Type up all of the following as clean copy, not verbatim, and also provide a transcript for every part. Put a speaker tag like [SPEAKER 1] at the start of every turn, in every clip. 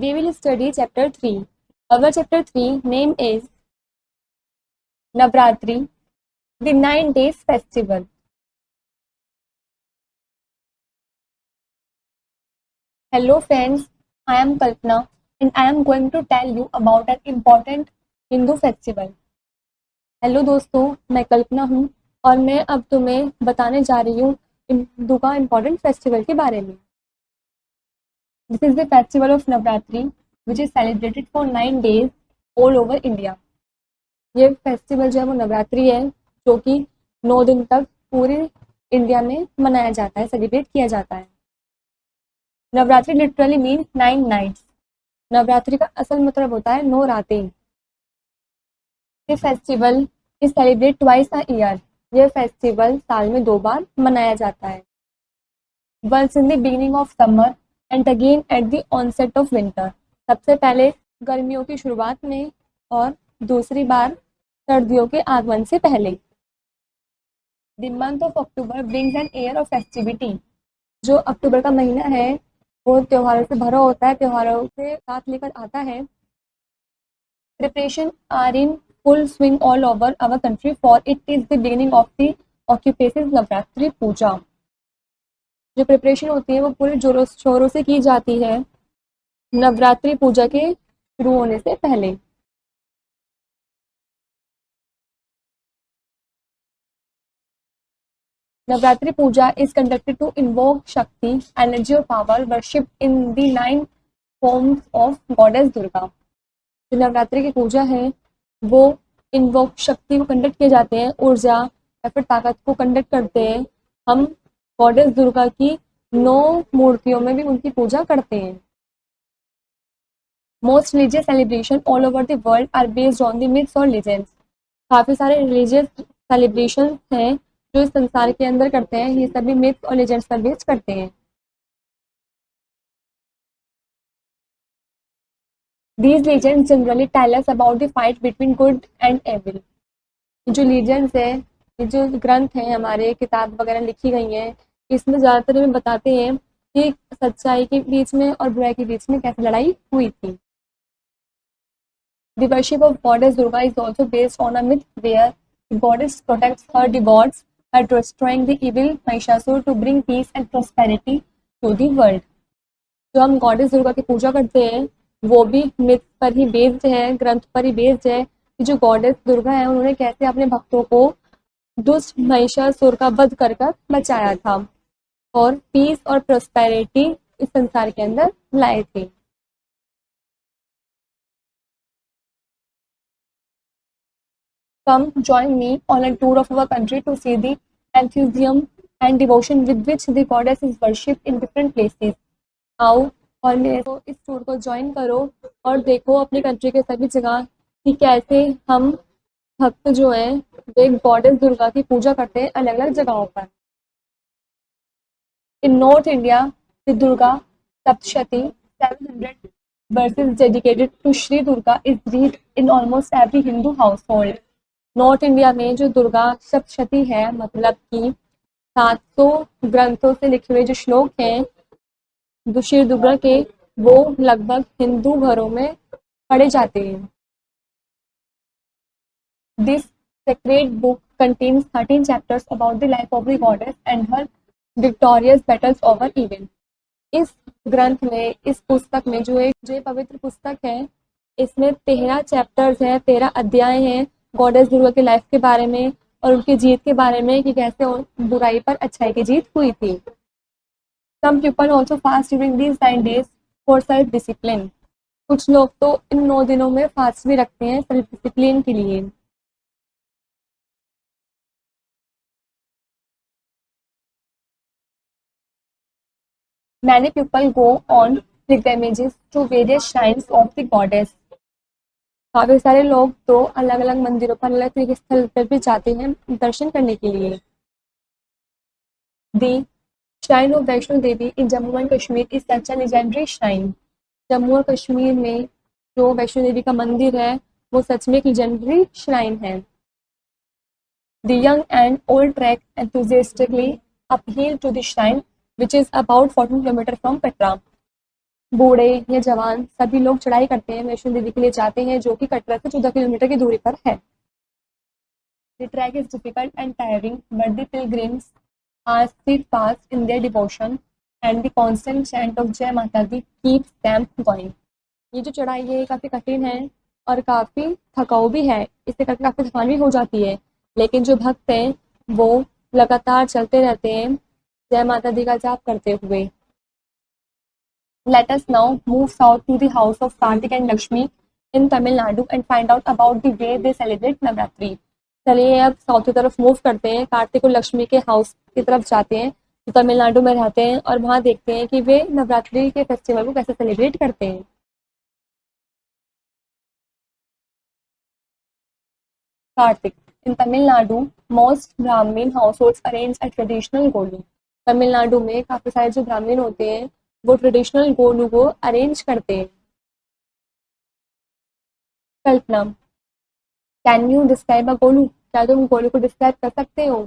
[SPEAKER 1] we will study chapter 3. Our chapter 3 name is Navratri, the 9 days festival. Hello friends, I am Kalpana and I am going to tell you about an important Hindu festival. Hello दोस्तों, मैं कल्पना हूँ और मैं अब तुम्हें बताने जा रही हूँ हिंदू का इम्पोर्टेंट फेस्टिवल के बारे में. This is the festival of Navratri which is celebrated for 9 days all over India. ये फेस्टिवल जो है वो नवरात्रि है जो कि 9 दिन तक पूरे इंडिया में मनाया जाता है, सेलिब्रेट किया जाता है. Navratri literally mean 9 nights. Navratri का असल मतलब होता है 9 रातें. ये festival is celebrate twice a year. ये फेस्टिवल साल में 2 बार मनाया जाता है. Once in the beginning of summer and again at the onset of winter. सबसे पहले गर्मियों की शुरुआत में और दूसरी बार सर्दियों के आगमन से पहले. The month of October brings an air of festivity. जो अक्टूबर का महीना है वो त्योहारों से भरा होता है, त्योहारों से साथ लेकर आता है. Preparation are in full swing all over our country for it is the beginning of the occupation Navratri puja. जो प्रिपरेशन होती है वो पूरे जोरों शोरों से की जाती है नवरात्रि पूजा के शुरू होने से पहले. Navratri Puja is conducted to invoke Shakti, energy or power worshipped in the 9 forms of goddess Durga. जो नवरात्रि की पूजा है वो इन्वोक शक्ति को कंडक्ट किए जाते हैं, ऊर्जा या फिर ताकत को कंडक्ट करते हैं. हम गॉडेस दुर्गा की 9 मूर्तियों में भी उनकी पूजा करते हैं. Most religious celebration all over the world are based on the myths और लीजेंड्स. काफ़ी सारे रिलीजियस सेलिब्रेशन हैं जो इस संसार के अंदर करते हैं, ये सभी मिथ्स और लेजेंड्स पर बेस करते हैं. These legends generally tell us about the fight between good and evil. जो लीजेंड्स है, ये जो ग्रंथ हैं हमारे, किताब वगैरह लिखी गई हैं, इसमें ज़्यादातर हमें बताते हैं कि सच्चाई के बीच में और बुराई के बीच में कैसे लड़ाई हुई थी. The worship of goddess Durga is also based on a myth where the goddess protects her devotees by destroying the evil Mahishasur to bring peace and prosperity to the world. जो हम गॉडेस दुर्गा की पूजा करते हैं वो भी myth पर ही based है, ग्रंथ पर ही बेस्ड है कि जो गॉडेस दुर्गा है उन्होंने कैसे अपने भक्तों को दुष्ट महिषासुर का वध कर कर बचाया था और पीस और प्रोस्पेरिटी इस संसार के अंदर लाए थे. Come join me on a tour of our country to see the enthusiasm and devotion with which the goddess is worshipped in different places. आओ और मेरे को इस टूर को ज्वाइन करो और देखो अपनी कंट्री के सभी जगह कि कैसे हम भक्त जो हैं वे गॉडेस दुर्गा की पूजा करते हैं अलग अलग जगहों पर. In North India the Durga Saptashati 700 verses dedicated to Shri Durga is read in almost every Hindu household. North India में जो दुर्गा सप्तशती है, मतलब कि 700 ग्रंथों से लिखे हुए जो श्लोक हैं श्री दुर्गा के, वो लगभग हिंदू घरों में पढ़े जाते हैं. This sacred book contains 13 chapters about the life of the goddess and her victorious battles over evil. इस ग्रंथ में, इस पुस्तक में जो ये पवित्र पुस्तक है, इसमें 13 चैप्टर्स हैं, 13 अध्याय हैं गॉडेस दुर्गा के लाइफ के बारे में और उनकी जीत के बारे में कि कैसे बुराई पर अच्छाई की जीत हुई थी. Some people also fast during these 9 days for self discipline. कुछ लोग तो इन 9 दिनों में फास्ट भी रखते हैं सेल्फ डिसिप्लिन के लिए. Many people go on pilgrimages to various shrines of the goddess. काफी सारे लोग तो अलग अलग मंदिरों पर, अलग तरीके स्थल पर भी जाते हैं दर्शन करने के लिए. The shrine of Vaishno Devi in Jammu and Kashmir is such a legendary shrine. Jammu और कश्मीर में जो वैष्णो देवी का मंदिर है वो सच में एक legendary shrine है. The young and old trek enthusiastically uphill to the shrine which is about 14 kilometers from Petra. बूढ़े या जवान सभी लोग चढ़ाई करते हैं, वैष्णो देवी के लिए जाते हैं, जो कि कटरा से 14 किलोमीटर की दूरी पर है। The trek is difficult and tiring, but the pilgrims are steadfast in their devotion, and the constant chant of Jai Mata Di keeps them going. ये जो चढ़ाई है काफ़ी कठिन है और काफ़ी थकाऊ भी है, इससे करके काफ़ी थकान भी हो जाती है, लेकिन जो भक्त हैं वो लगातार चलते रहते हैं जय माता दी का जाप करते हुए। Let us now move south to the house of Kartik and Lakshmi in Tamil Nadu and find out about the way they celebrate Navratri. चलिए अब साउथ की तरफ मूव करते हैं, कार्तिक और लक्ष्मी के हाउस की तरफ जाते हैं जो तमिलनाडु में रहते हैं और वहाँ देखते हैं कि वे नवरात्रि के फेस्टिवल को कैसे सेलिब्रेट करते हैं। Karthik in Tamil Nadu most Brahmin households arrange a traditional golu. Tamil Nadu में काफ़ी सारे जो ब्राह्मण होते हैं वो ट्रेडिशनल गोलू को अरेंज करते हैं। Kalpana can you describe a golu, क्या तुम गोलू को डिस्क्राइब कर सकते हो?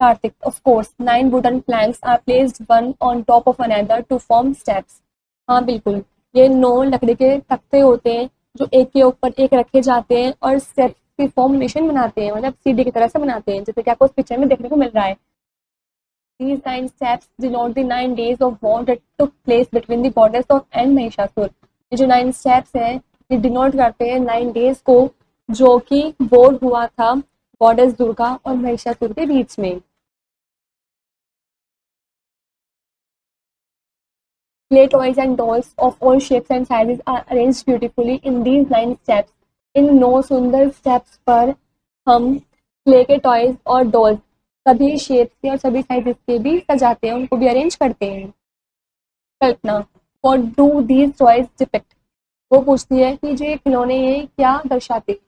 [SPEAKER 1] Karthik of course 9 wooden planks are placed one on top of another to form steps. हाँ बिल्कुल, ये 9 लकड़ी के तख्ते होते हैं जो एक के ऊपर एक रखे जाते हैं और स्टेप्स की फॉर्मेशन बनाते हैं, मतलब सीढ़ी की तरह से बनाते हैं, जैसे कि आपको उस पिक्चर में देखने को मिल रहा है। These 9 steps denote the 9 days of war that took place between the goddess of and Mahishasura. ये जो 9 steps हैं ये डिनोट करते हैं 9 days को जो कि वॉर हुआ था गॉडेस दुर्गा और महिषासुर के बीच में। Clay toys and dolls of all shapes and sizes are arranged beautifully in these 9 steps। इन 9 सुंदर steps पर हम क्ले के टॉयज और डॉल्स सभी शेप्स के और सभी साइजेस के भी सजाते हैं, उनको भी अरेंज करते हैं। Kalpana what do these toys depict, वो पूछती है कि जो ये खिलौने ये क्या दर्शाते हैं।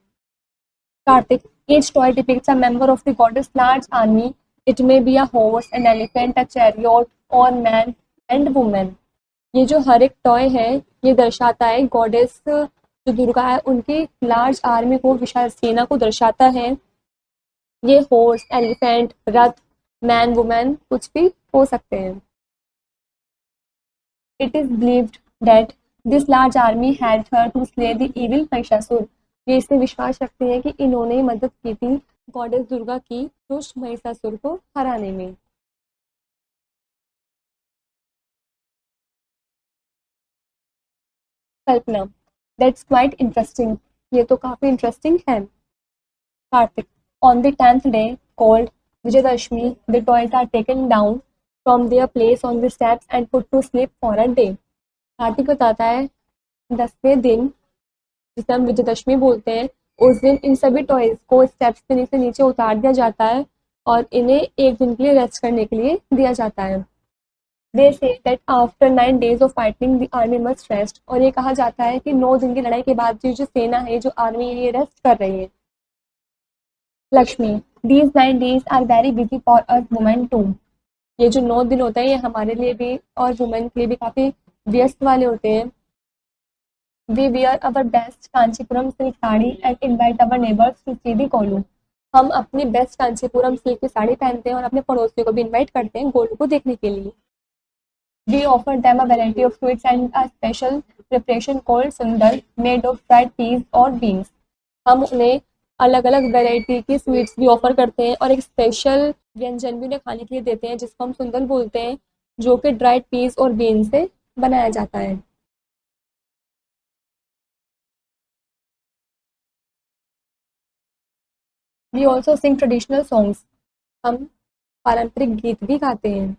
[SPEAKER 1] Kartik each toy depicts a member of the goddess large army, it may be a horse, an elephant, a chariot or man and woman। ये जो हर एक टॉय है ये दर्शाता है गॉडेस जो दुर्गा है उनकी लार्ज आर्मी को, विशाल सेना को दर्शाता है। ये हॉर्स, एलिफेंट, रथ, मैन, वुमेन कुछ भी हो सकते हैं। It is believed that this large army had her to slay the evil Mahishasura. ये इससे विश्वास रखते हैं कि इन्होंने मदद की थी गॉडेस दुर्गा की दुष्ट महिषासुर को हराने में। कल्पना दैट्स क्वाइट इंटरेस्टिंग, ये तो काफी इंटरेस्टिंग है। Kartik on the 10th day called Vijayadashami the toys are taken down from their place on the steps and put to sleep for a day. Kartik बताता है 10वें दिन जिसे हम विजयदशमी बोलते हैं उस दिन इन सभी टॉयज को स्टेप्स पे नीचे नीचे उतार दिया जाता है और इन्हें एक दिन के लिए रेस्ट करने के लिए दिया जाता है। They say that after 9 days of fighting the army must rest, और ये कहा जाता है कि 9 दिन की लड़ाई के बाद जो सेना है जो आर्मी है ये रेस्ट कर रही है। Lakshmi these 9 days are very busy for us women too. ये जो 9 दिन होते हैं ये हमारे लिए भी और वुमेन के लिए भी काफ़ी व्यस्त वाले होते हैं। We wear our best Kanchipuram silk sari and invite our neighbours to see the golu. हम अपनी बेस्ट कांचीपुरम सिल्क की साड़ी पहनते हैं और अपने पड़ोसियों को भी इनवाइट करते हैं गोलू को देखने के लिए। We offer them a variety of sweets and a special preparation called sundal made of fried peas और बीन्स। हम उन्हें अलग अलग वैरायटी की स्वीट्स भी ऑफर करते हैं और एक स्पेशल व्यंजन भी उन्हें खाने के लिए देते हैं जिसको हम सुंदर बोलते हैं, जो कि ड्राइड पीस और बीन से बनाया जाता है। We also sing traditional songs, हम पारंपरिक गीत भी गाते हैं।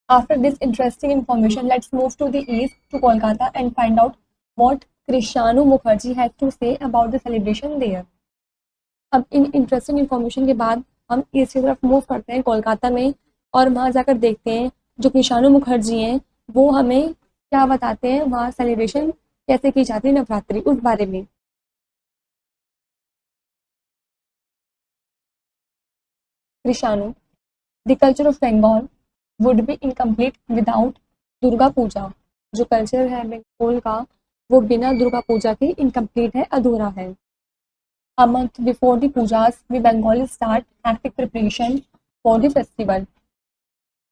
[SPEAKER 1] After this interesting information let's move to the east to Kolkata and find out what Krishanu Mukherjee has to say about the celebration there. अब इन इंटरेस्टिंग इन्फॉर्मेशन के बाद हम ईस्ट की तरफ मूव करते हैं कोलकाता में और वहाँ जाकर देखते हैं जो कृषाणु मुखर्जी हैं वो हमें क्या बताते हैं, वहाँ सेलिब्रेशन कैसे की जाती है नवरात्रि उस बारे में। Krishanu the culture of Bengal would be incomplete without Durga puja. जो कल्चर है बंगाल का वो बिना दुर्गा पूजा के इनकम्प्लीट है, अधूरा है। A month before the pujas, we Bengalis start hectic preparation for the festival।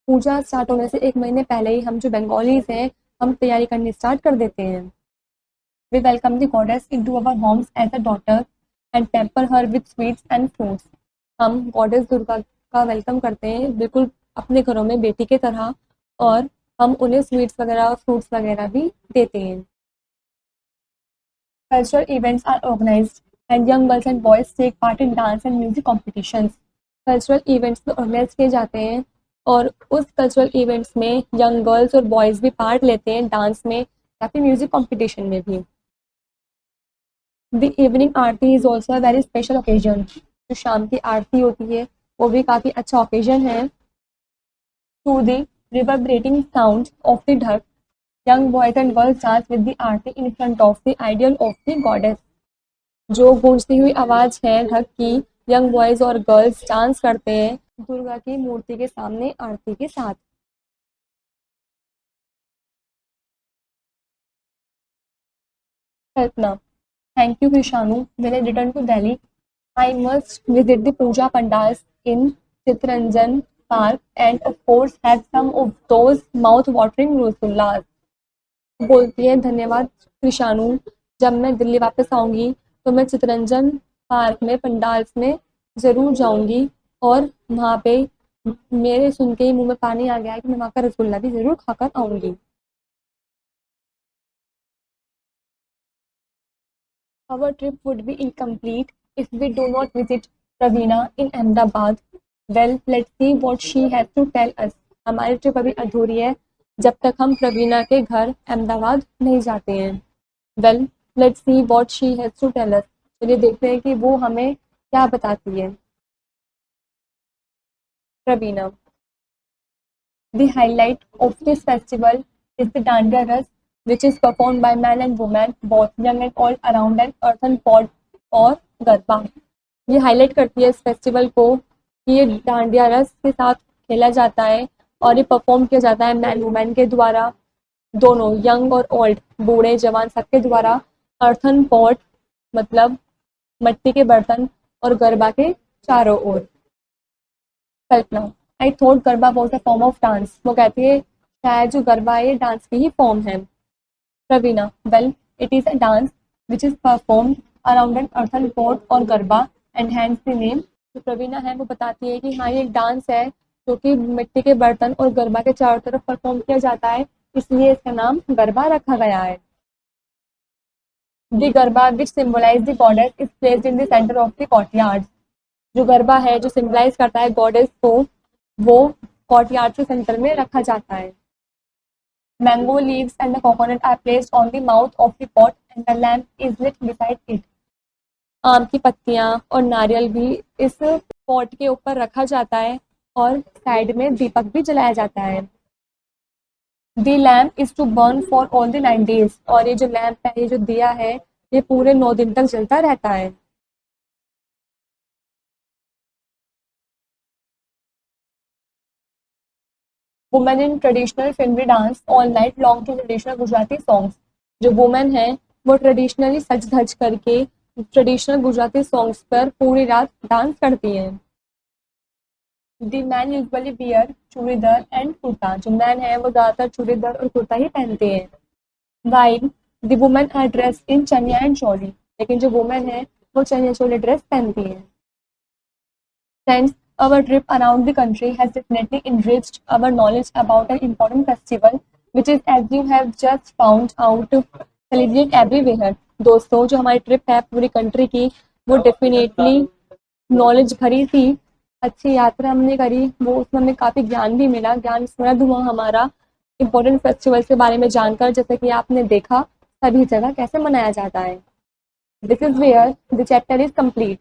[SPEAKER 1] पूजा स्टार्ट होने से एक महीने पहले ही हम जो बंगालीज हैं हम तैयारी करनी स्टार्ट कर देते हैं। We welcome the goddess into our homes as a daughter and pamper her with sweets and fruits. हम गॉडेस दुर्गा का वेलकम करते हैं बिल्कुल अपने घरों में बेटी के तरह, और हम उन्हें स्वीट्स वगैरह और फ्रूट्स वगैरह भी देते हैं। Cultural events are organized and young girls and boys take part in dance and music competitions. Cultural events में ऑर्गेनाइज किए जाते हैं और उस कल्चरल इवेंट्स में यंग गर्ल्स और बॉयज़ भी पार्ट लेते हैं, डांस में या फिर म्यूजिक कॉम्पिटिशन में भी। The evening Aarti is also a very special occasion. जो शाम की आरती होती है वो भी काफ़ी अच्छा ओकेजन है। To the reverberating sound of the dhak, young boys and girls dance with the aarti in front of the idol of the goddess। जो गूंजती हुई आवाज है ढक की, यंग बॉयज और गर्ल्स डांस करते हैं दुर्गा की मूर्ति के सामने आरती के साथ। Kalpana, thank you Krishanu, when I return to Delhi I must visit the puja pandals in Chitranjan Park and of course have some of those mouth watering rasgullas। बोलती है, धन्यवाद कृषाणु, जब मैं दिल्ली वापस आऊंगी तो मैं चितरंजन पार्क में पंडाल्स में ज़रूर जाऊंगी और वहाँ पे मेरे सुन के ही मुंह में पानी आ गया है कि मैं वहाँ का रसगुल्ला भी ज़रूर खाकर आऊंगी। Our trip would be incomplete if we do not visit Praveena in Ahmedabad। Well, let's see what she has to tell us। हमारी ट्रिप अभी अधूरी है जब तक हम प्रवीणा के घर अहमदाबाद नहीं जाते हैं। Well, let's see what she has to tell us। चलिए देखते हैं कि वो हमें क्या बताती है। प्रवीणा, the highlight of this festival is the Dandiya Ras, which is performed by men and women, both young and old, around an earthen pot और गरबा। ये हाईलाइट करती है इस फेस्टिवल को कि ये डांडिया रस के साथ खेला जाता है और ये परफॉर्म किया जाता है मैन वुमेन के द्वारा, दोनों यंग और ओल्ड, बूढ़े जवान सबके द्वारा। अर्थन पॉट मतलब मिट्टी के बर्तन और गरबा के चारों ओर। Kalpana, I thought garba was a form of dance. वो कहती है शायद जो गरबा है ये डांस की ही फॉर्म है। Praveena, well it is a dance which is performed around an earthen pot और garba and hence the name. जो प्रवीणा है वो बताती है कि हाँ ये एक डांस है जो कि मिट्टी के बर्तन और गरबा के चारों तरफ परफॉर्म किया जाता है, इसलिए इसका नाम गरबा रखा गया है। The garba which symbolise the goddess is placed in the centre of the courtyard. जो गरबा है जो सिम्बलाइज करता है गॉडेस को, वो कोर्टयार्ड के सेंटर में रखा जाता है। Mango leaves and the coconut are placed on the mouth of the pot and the lamp is lit beside it. आम की पत्तियां और नारियल भी इस पॉट के ऊपर रखा जाता है और साइड में दीपक भी जलाया जाता है। The lamp is to burn for all the 9 days। और ये जो लैम्प है, ये जो दिया है, ये पूरे 9 दिन तक जलता रहता है। Women in traditional filmy dance all night long to traditional Gujarati songs. जो वुमेन है वो ट्रेडिशनली सज धज करके ट्रेडिशनल गुजराती सॉन्ग्स पर पूरी रात डांस करती हैं। The man usually wear churidar and kurta. जो मैन है वो ज़्यादातर चूड़ीदार और कुर्ता ही पहनते हैं। While the women are dress in chaniya and चोली। लेकिन जो वुमेन है वो चनिया चोली ड्रेस पहनती हैं। Friends, our trip around the country has definitely enriched our knowledge about an important festival, which is, as you have just found out, celebrated everywhere। दोस्तों, जो हमारी trip है पूरी कंट्री की, वो डेफिनेटली नॉलेज भरी थी। अच्छी यात्रा हमने करी, वो उसमें हमें काफ़ी ज्ञान भी मिला, ज्ञान समृद्ध हुआ हमारा इम्पोर्टेंट फेस्टिवल के बारे में जानकर, जैसे कि आपने देखा सभी जगह कैसे मनाया जाता है। This is where the chapter is complete.